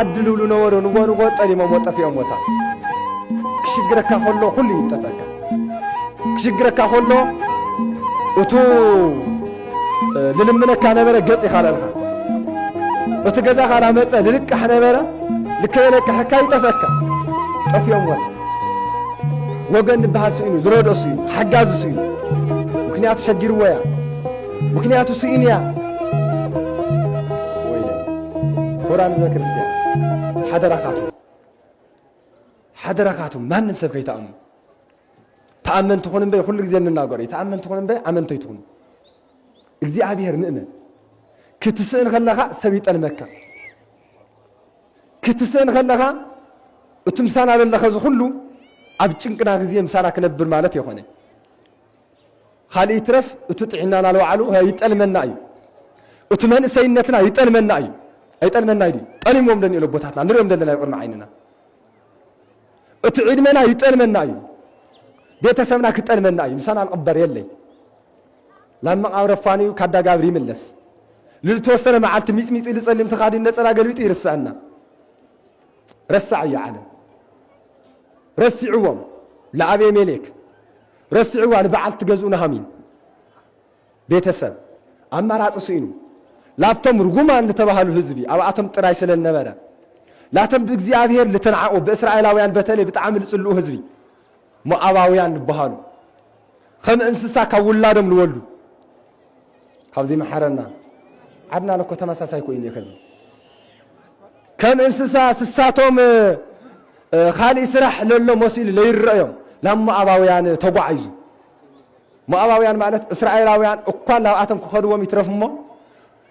عدلوا له نور ونقول طالي ما موطف يوم وتا كشجرك كله كل يتفك كشجرك كله وتو للمنك كان بره قصي خالها وتجزا خالا مص للك حنا بره لكلك حكاي تفك طف يوم وتا وغن بحال سينو درودو سينو حجاز سينو مكنيات شجير ويا مكنيات سينيا قرآن ذكرسيا حدركاتهم ما نمسك كي تأمن تكونن بي كل جزء من الناقري تأمن تكونن بي أمن تيتون إجزي عبير نؤمن كتسين خلها سبيت المكة كتسين خلها وتمسان على الله خذ كله أبتشنكنا جزء مسانا كنبر مالت يخوني خالي ترف وتطعنا على وعلو هي يتألمن ناي وتمن سينتنا يتألمن ناي أيتال من نايدي أنا يوم دني لو بتحتنا نريم دلنا يقول معيننا أتعيد منا يتال من نايم بيت سمنا كتال من نايم سنة الأبر يلي لما عرفاني وكذا جابري ملص للتوصل مع التميس ميس اللي سلم تخادي الناس على قلبي يرسعنا رسع يا عالم رسعوهم لعبي ملك رسعوا على بعض تجزون همين بيت سم أما رات أسينو لافتم رجوما لتبهلو هزبي أو أتم تراي سل النبرة لا تم بإجزاء لتنعقوا بإسرائيلاويان بتالي بتعامل سلو هزبي مؤاويان بهالو خم إنسسا كولادم الولدو هذي محرنا عدنا لك تمسا سايكوين يكذب كم إنسسا سساتهم خالي سرح لولو موسيل ليرأيهم لما مؤاويان توقعيزو مؤاويان معنات إسرائيلاويان أقوال لو أتم كخدوهم يترفمو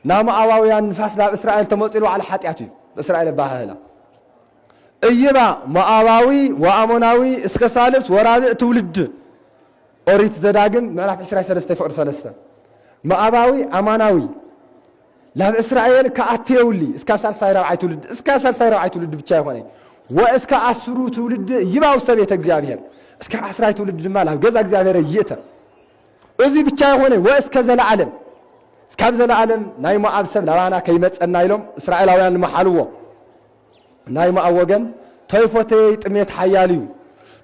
نام أواويان نفاس باب إسرائيل تموصلوا على حاتياتي إسرائيل باهلا أيبا ما أواوي وأموناوي إسكسالس ورابع تولد أريد زداقم معنا في إسرائيل سلسة فقر سلسة ما أواوي أماناوي لا إسرائيل كأتيولي إسكاسال سايرا وعي تولد إسكاسال سايرا وعي تولد بتشاهوني وإسكا أسرو تولد يباو سبيتك زيابير إسكا إسرائيل تولد جمالها وجزاك زيابير ييتا أزي بتشاهوني وإسكا زلعلم كابز العالم نايم أبسم لوانا كيمت النايلهم إسرائيلاويان محلوه نايم أوجن طيفتي تميت حياليو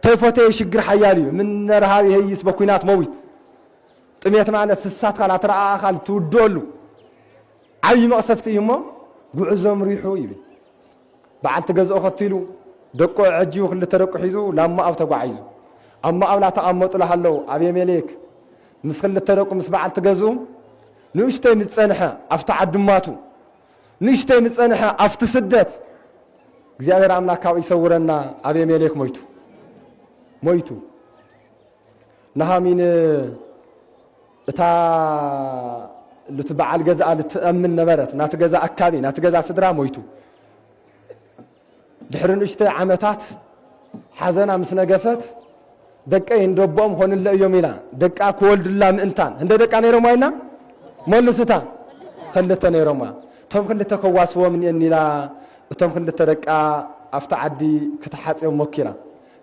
طيفتي شجر حياليو من رهاوي هي يسبكونات موت تميت معنا سسات قال ترى خال تودولو عاي مقصفتي يمو قعزهم ريحو يبي بعد تجزء خطيلو دقوا عجيو خل ترقوا حيزو لما أو تقعيزو أما أو لا تأمط له الله أبي ملك مسخل ترقوا مس بعد تجزو نشتي متصنحة أفتح الدماتو نشتي متصنحة أفتح سدت እግዚአብሔር አምላካው ይሰውረና አቤሜሌክ ሞይቱ ነሃሚን እታ ልትበዓል ገዛ ልትአምን ነበረት ናትገዛ አካቢ ናትገዛ ስድራ ሞይቱ ድሕርን እሽተ ዓመታት ሓዘና ምስ ነገፈት ደቀይ እንደቦም ሆንለ እዮም ኢላ ደቃ ክወልድላ ምእንታን እንደ ደቃ ነይሮም አይልና መልሱታ خلته نيرما توم خلته كواسو من ينيلا توم خلته دقا افتا عدي كتحاصيو موكينا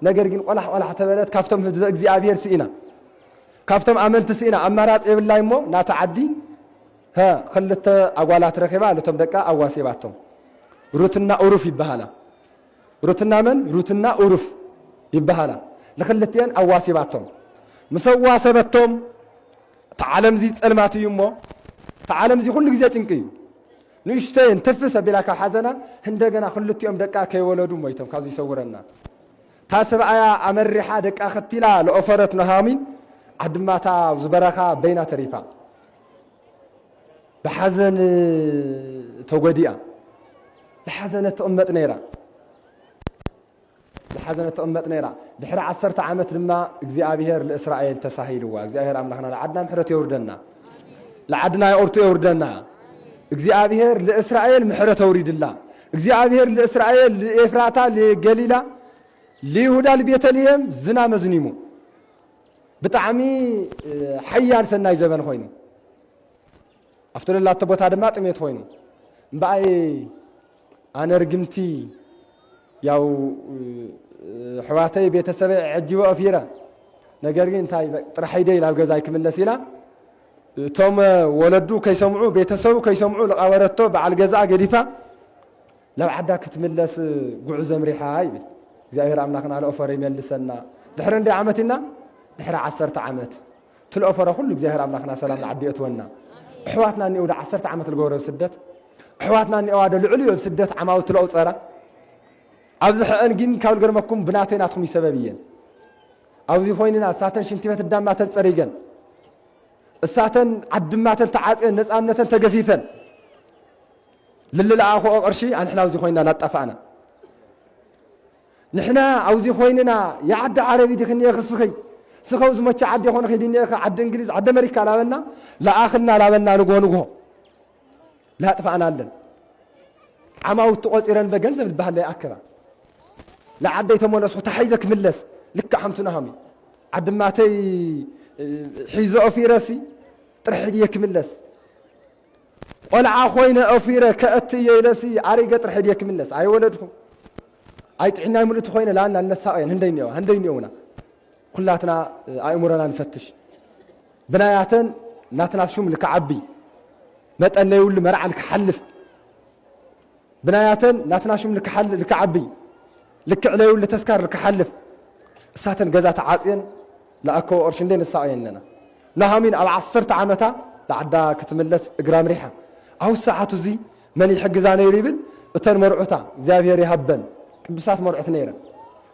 ነገር ግን ቆላህ ተበለት ካፍቶም ህዝብ እግዚአብሔር ሲኢና ካፍቶም አመንት ሲኢና አማራጽ ይብላይሞ ናተዓዲ خلته አጓላት ረከባ ለቶም ደቃ አዋሴባቶም ሩትና ኡሩፍ ይባሃላ ሩትና መን ሩትና ኡሩፍ ይባሃላ ለخلتين አዋሴባቶም مسዋሰበቶም تعلم زي ጸልማት ይሞ تعالم زي كل جزء تنقي نشتين تفس بلاك حزنا هندجنا خلت يوم دقة كي ولدوا ميتهم كذي يصورنا تاسب آية أمر ريحة دقة ختيلا لأفرت نهامين عدما تا زبرخا بين تريفا بحزن توجديا بحزنة أمة نيرة بحزنة أمة نيرة بحر عصرت عامة لما إجزاء لإسرائيل تساهيلوا إجزاء أملاحنا لعدنا محرت يوردنا لعدنا يورتو يوردنا እግዚአብሔር ለእስራኤል ምሕረት ወሪድ الله እግዚአብሔር ለእስራኤል ለኤፍራታ ለገሊላ ለይሁዳ ለቤተልሔም ዝና መዝኒሙ ብጣዕሚ ሓያል ሰናይ ዘበን ኮይኑ አፍተለላት ቦታ ድማ ጥሜት ኮይኑ እምበኣይ ኣነርግምቲ ያው ሕዋተይ ቤተሰበይ ዕጅቦ ኣፊራ ነገር ግን እንታይ ጥራሕይደይ ላብ ገዛይ ክምለስ ኢላ توم ولدو كيسمعوا بيتسووا كيسمعوا لقاورتو بعد جزاء قديفة لو عدا كتملس جعز مريحة يبل እግዚአብሔር አምላክና ለኦፈር ይመልሰና ድሕሪ እንደ ዓመትና ድሕሪ 10 ዓመት ትልኦፈረ ሁሉ እግዚአብሔር አምላክና ሰላም ለዓዲእትወና ኣሕዋትና ንኤው 10 ዓመት ዝገበረ ስደት ኣሕዋትና ንኤው ኣደ ልዕልዩ ስደት ዓማው ትልኦ ፀራ ኣብዚ ሕአን ግን ካብ ልገርመኩም ብናተይናትኩም ይሰበብየን ኣብዚ ኮይንና እሳተን ሽንቲ ቤት ዳማተን ፀሪገን እሳተን ዓድማተን ተዓፅየን ነፃነተን ተገፊፈን ልልኣኹ ቅርሺ ኣንሕና ኣብዚ ኮይንና ላጣፋእና نحنا عاوزين خويننا يا عد عربي دخلني خسخي سخوز ما عد يخون خديني عد انجليز عد امريكا لابنا لا اخلنا لابنا نغو لا طفعنا لنا عماو تقصيرن بغنزب البحل لا اكرا لا عد يتملسو تحيزك ملس لك حمتنا همي عد ماتي حيزو في راسي طرح يديك ملس ولا خوينا اوفيره كاتي يلسي عريقه طرح يديك ملس اي ولدكم አይጥዕና ይሙልት ኾይነ ላና ነሳአየን ህንደይኒውና ኩላትና አእምሮና ንፈትሽ ብናያተን ናትናሽም ልከዓቢ መጠነይውል መርዓል ክሐልፍ ብናያተን ናትናሽም ልከዓቢ ልክዕለይውል ተስካር ልከሐልፍ እሳተን ገዛ ተዓጽየን ለአከው ኦርሽ እንደ ነሳአየንና ናሃሚን ኣብ 10 ዓመታ ለዓዳ ክትምለስ እግራ ምሪሓ አው ሰዓቱ ዚ መን ይሕግዛ ነይሩ ይብል እተን መርዑታ እግዚአብሔር ይሃበን ቅዱሳት መርዑት ነይረን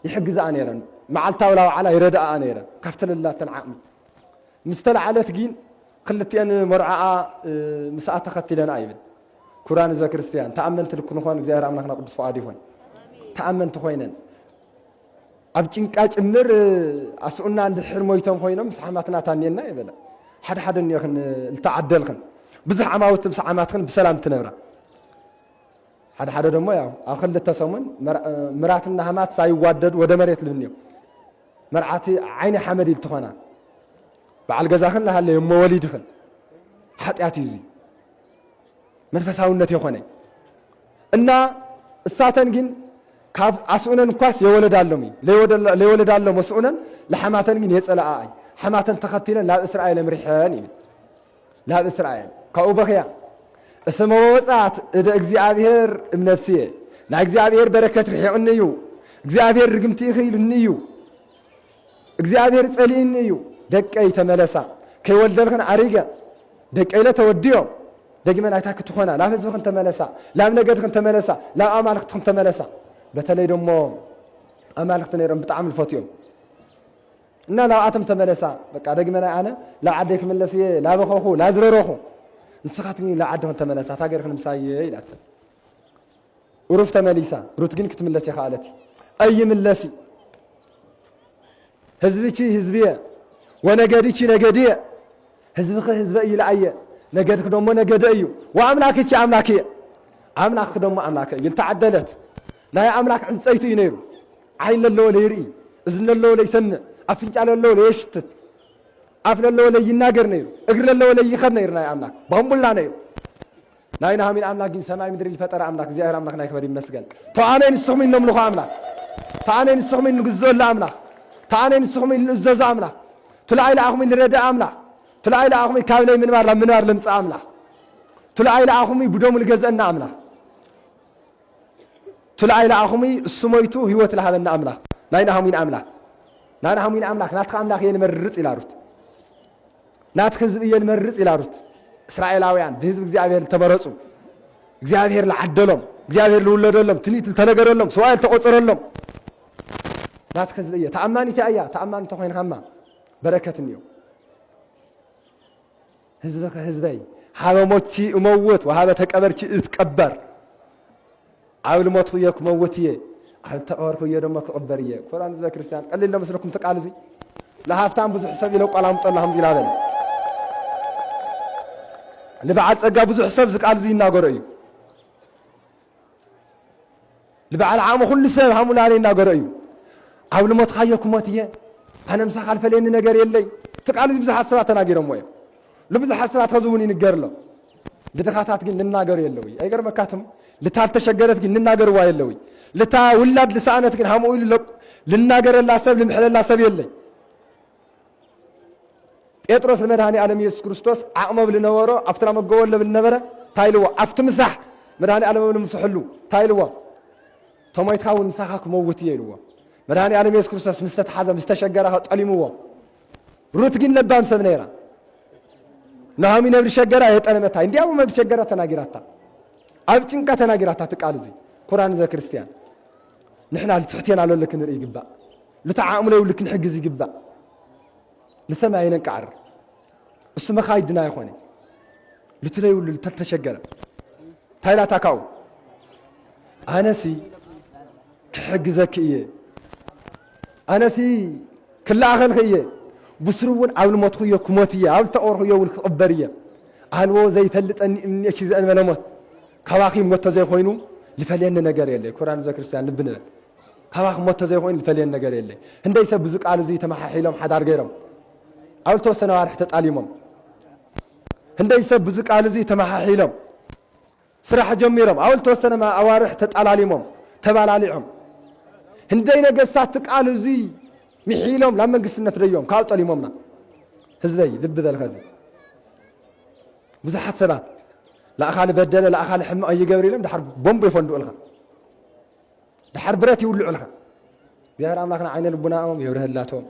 ይሕግዝኣ ነይረን መዓልታዊ ላውዓላ ይረድኣ ነይረን ካፍተለላተን ዓቕሚ ምስተለዓለት ግን ክልቲአን መርዓኣ ምስኣ ተኸቲለና ይብል ኩራን ህዝበ ክርስቲያን ተኣመንቲ ልክ ንኾን እግዚአብሔር ኣምላክና ቅዱስ ፍቓድ ይኹን ተኣመንቲ ኮይነን ኣብ ጭንቃ ጭምር ኣስኡና እንድሕር ሞይቶም ኮይኖም ምስ ሓማትና ታኒየና ይበለ ሓደ ሓደ እኒአኽን ልተዓደልኽን ብዙሕ ዓማውት ምስ ዓማትኽን ብሰላም ትነብራ ሓደ ሓደ ደሞ ያው ኣብ ክልተ ሰሙን ምራትና ሃማት ሳይዋደዱ ወደ መሬት ልብንዮ መርዓቲ ዓይኒ ሓመድ ኢልትኾና በዓል ገዛኽን ለሃለየ እሞ ወሊድኽን ሓጢኣት እዩ መንፈሳውነት የኾነይ እና እሳተን ግን ካብ ኣስኡነን እንኳስ የወለዳሎም ለየወለዳሎም መስኡነን ለሓማተን ግን የፀላኣይ ሓማተን ተኸቲለን ናብ እስራኤል ምሪሐን ይብል ናብ እስራኤል ካብኡ በኽያ اسمه وصات اذا እግዚአብሔር እምነፍስየ ና እግዚአብሔር በረከት ርሒቕንዩ እግዚአብሔር ርግምቲ ይኽይልንዩ እግዚአብሔር ጸሊእንዩ ደቀይ ተመለሳ ከይወልደልኽን አሪገ ደቀይለ ተወድዮ ደግመን አይታ ክትኾና ላብ ህዝብኽን ተመለሳ ላብ ነገድኽን ተመለሳ ላብ ኣማልኽትኽን ተመለሳ በተለይ ደሞ ኣማልኽቲ ነይሮም ብጣዕሚ ልፈትዮም እና ላብኣቶም ተመለሳ በቃ ደግመን ኣነ ላብ ዓደይ ክምለስየ ላበኸኹ ላዝረረኹ ንስኻትኒ ለዓድኽን ተመለሳ ታገርኽን ምሳየ ኢላተ ሩፍ ተመሊሳ ሩት ግን ክትምለስ ይኽኣለቲ ኣይምለሲ ህዝብቺ ህዝብየ ወነገድቺ ነገድየ ህዝብኺ ህዝበ እዩ ለኣየ ነገድክ ደሞ ነገደ እዩ ወኣምላክቺ ኣምላክየ ኣምላክክ ደሞ ኣምላከ እዩ ልተዓደለት ናይ ኣምላክ ዕንፀይቱ እዩ ነይሩ ዓይን ለለዎ ለይርኢ እዝኒ ለለዎ ለይሰምዕ ኣፍንጫ ለለዎ ለየሽትት أف لله ولا يناجر نير أجر لله ولا يخد نير ناي أملاك بامبولا نير ناي نهامين أملاك جن سماي مدري الفترة أملاك زيارة أملاك ناي كبري مسجن تعاني نسخمين لهم لخا أملاك تعاني نسخمين لجزول أملاك تعاني نسخمين لزز أملاك تلاقي لأخمين لرد أملاك تلاقي لأخمين كاملين من وار لمس أملاك تلاقي لأخمين بدوم الجزء أملاك تلاقي لأخمين السميتو هو تلهذا أملاك ناي نهامين أملاك ناي نهامين أملاك ناتخ أملاك ينمرت إلى رت نات خزب ينمرت إلى رت إسرائيلاويان بحزب እግዚአብሔር ተመረጹ እግዚአብሔር ለዓደሎም እግዚአብሔር ለወለደሎም ትኒት ተነገረሎም ሰዋል ተቆጸረሎም ናት خزب ተአማኒት ያያ ተአማኒት ተኾይን ኸማ በረከትንዮ ህዝበከ ህዝበይ ሃበሞቺ እመውት ወሃበ ተቀበርቺ እትቀበር አብል ሞት የክ መውትየ አብ ተቀበርኩ የደሞ ከቀበርየ ቁርአን ህዝበ ክርስቲያን ቀሊል ለመስለኩም ተቃልዚ ለሃፍታም ብዙ ሕሰብ ይለው ቃላም ጠላህም ዚላበል لبعض ጸጋ ብዙ ሕሰብ ዝቃል ዚ ይናገሩ እዩ لبعض ዓሙ ሁሉ ሰብ ሃሙላለ ይናገሩ እዩ ኣብ ልሞት ካየኩ ሞትየ ኣነ ምሳኻ አልፈለኒ ነገር የለይ ተቃል ዚ ብዙሓት ሰባት ተናገሮም ወይ ለብዙሓት ሰባት ከዝውን ይንገርሎ ለደኻታት ግን ልናገሩ የለው እዩ አይገርመካትም ልታልተሸገረት ግን ልናገርዋ የለው እዩ لتا ولاد لسانت ግን ሃሙ ኢሉ ልናገረላ ሰብ ልምሕለላ ሰብ የለይ ጴጥሮስ መድኃኔ ዓለም ኢየሱስ ክርስቶስ ዓቕመ ብልነበሮ ኣፍትራ መገወለ ብልነበረ ታይልዎ ኣፍቲ ምሳሕ مدهاني على من مسحلو تايلوا تومي تكون مساخك موت يلوا مدهاني على يسوع كريستوس مستحزم مستشجرها طليموا روتجين لبام سبنيرا نهامي نبر شجرة يتألمتها إندي أول ما بشجرة تناجراتها أبتين كتناجراتها تقال زي قرآن ذا كريستيان نحن على تحتين على لك نري جبا لتعامله ولك نحجز جبا لسما ينكعر السما خايدنا يا إخواني لتلاقي ولا لتتشجر هاي لا تكاو أنا سي تحجزك إيه أنا سي كل آخر خيه بسرون أول ما تخيه كماتية أول تأوره والخبرية هلو زي ثلت أن يشيز أن منامات كواخي موت زي خوينو لفلين نجاري اللي قرآن ذكر سان لبنا كواخ موت زي خوين لفلين نجاري اللي هندي يسبزك على زي تمح حيلهم حدار غيرهم أول توسنا وارح تتعلمهم هندي يسبزك على زي تمح حيلهم سرح جميرهم أول توسنا ما أوارح تتعلمهم تبال عليهم هندي نجستك على زي ميحيلهم لما قسنا تريهم كاو طليمومنا هزي لب ذا الخزي بزحت سبات لا أخال بدل لا أخال حم أي جبري لهم دحر بومب يفندق لها دحر برات يولع لها يا رام لكن عين البناء يورها اللاتهم